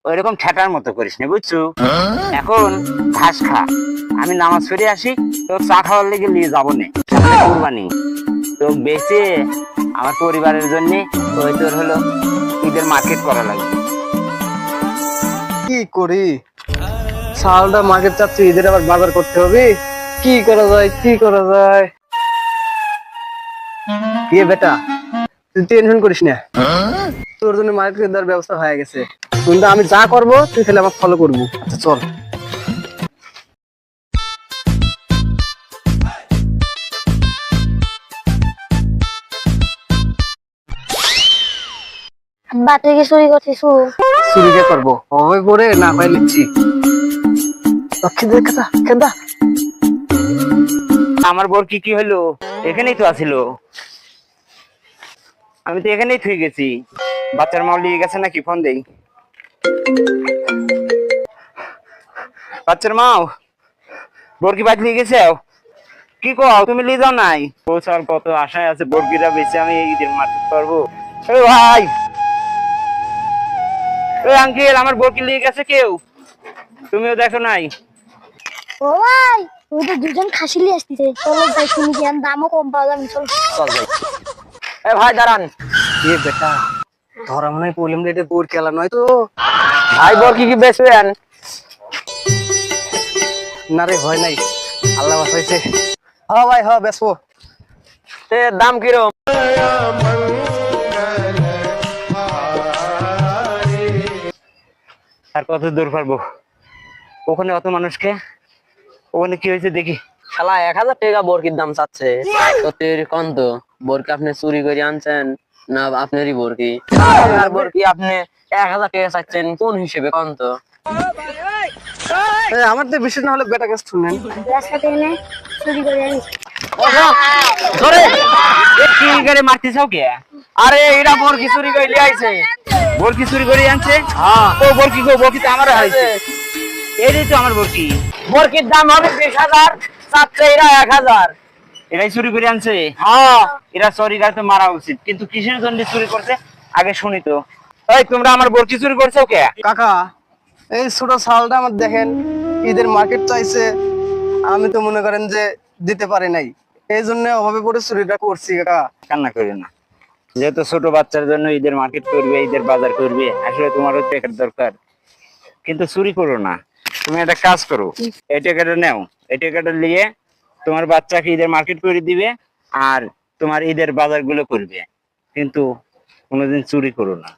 ওইরকম ঠেটার মতো করিস না, বুঝছো? এখন ঘাস খা, আমি নামাজ পড়ে আসি, তোর চা খাওয়ার লেগে নিয়ে যাবো না, সামনে কুরবানি। তো বেঁচে আমার পরিবারের জন্য ওই তোর হলো ঈদের মার্কেট করা লাগবে। কি করি, চালটা মার্কেট চাচ্ছি, ঈদের আবার বাজার করতে হবে। কি করা যায়, কি করা যায়? ইয়ে বেটা, তুই টেনশন করিস না, তোর জন্য মার্কেট দেওয়ার ব্যবস্থা হয়ে গেছে। কিন্তু আমি যা করবো তুই খালি আমার ফলো করবো। আচ্ছা চল। আব্বা তুই কি চুরি করছিস? চুরিকে করবো, হবে পরে না হয় নিচ্ছি। খেদা খেদা খেদা। আমার বোর কি কি হলো? এখানেই তো আছিল, আমি তো এখানেই থুই গেছি। বাচ্চার মা নিয়ে গেছে নাকি? ফোন দেই। বাচ্চার মাও বরকি বাজ নিয়ে গেছে। কি কও, তুমি নিয়ে যাও নাই? পৌঁছার কত আশায় আছে, বরকিরা বেঁচে আমি ঈদের মার্কেট করবো। এই ভাই, এই আঙ্কেল, আমার বরকি নিয়ে গেছে কেউ? তুমিও দেখো নাই? ও ভাই, তুই তো দুজন খাসি নিয়ে আসতিছে, চলো যাই কিনি কি, দামও কম পাওয়া যাবে, চল। চল যাই। এ ভাই দাঁড়ান। এ বেটা, ধরা মনে হয় প্রবলেম রেটে বোর খেলা নয় তো? ভাই বরকি কি বেচবেন? না রে, ভয় নাই, আল্লাহ বাঁচাইছে। হ্যাঁ ভাই, হ্যাঁ বেসবো। দাম কিরম? আর কত দূর পারবো? ওখানে অত মানুষকে, ওখানে কি হয়েছে দেখি। শালা 1000 টাকা বরকির দাম চাচ্ছে। সত্যি কোন তো বরকি আপনি চুরি করে আনছেন না আপনারই বরকি? আর বরকি আপনি 1000 টাকা চাচ্ছেন কোন হিসেবে কোন তো? আমার তো বেশি না হলে বেটা কাছে শুনেন। রাস্তা থেকে নে, চুরি করে আনিস। ধরে কি করে মারতেছাও কে? আরে এরা বরকি চুরি করে নিয়ে আইছে। বরকি চুরি করে আনছে? হ্যাঁ, ও বরকি গো, বরকি তো আমারও হারাইছে। এই তো আমার বরকি। বরকির দাম হবে 20,000, চাচ্ছে এরা 1000। এরাই চুরি করে আনছে? হ্যাঁ, এরা চোরি তো মারা উচিত, কিন্তু কিসের জন্য চুরি করছে আগে শুনি তো। এই তোমরা আমার বরকি চুরি করছো কে? কাকা, এই ছোট চালটা আমার দেখেন, ঈদের মার্কেট চাইছে, আমি তো মনে করেন যে দিতে পারি নাই, এই জন্য অভাবে পড়ে চুরিটা করছি কাকা। কান্না করি না, যেহেতু ছোট বাচ্চার জন্য ঈদের মার্কেট করবে, ঈদের বাজার করবে, আসলে তোমারও টাকার দরকার, কিন্তু চুরি করো না। তুমি একটা কাজ করো, এই টাকাটা নাও, এই টাকাটা নিয়ে তোমার বাচ্চাকে ঈদের মার্কেট করে দিবে, আর তোমার ঈদের বাজার গুলো করবে, কিন্তু কোনোদিন চুরি করো না।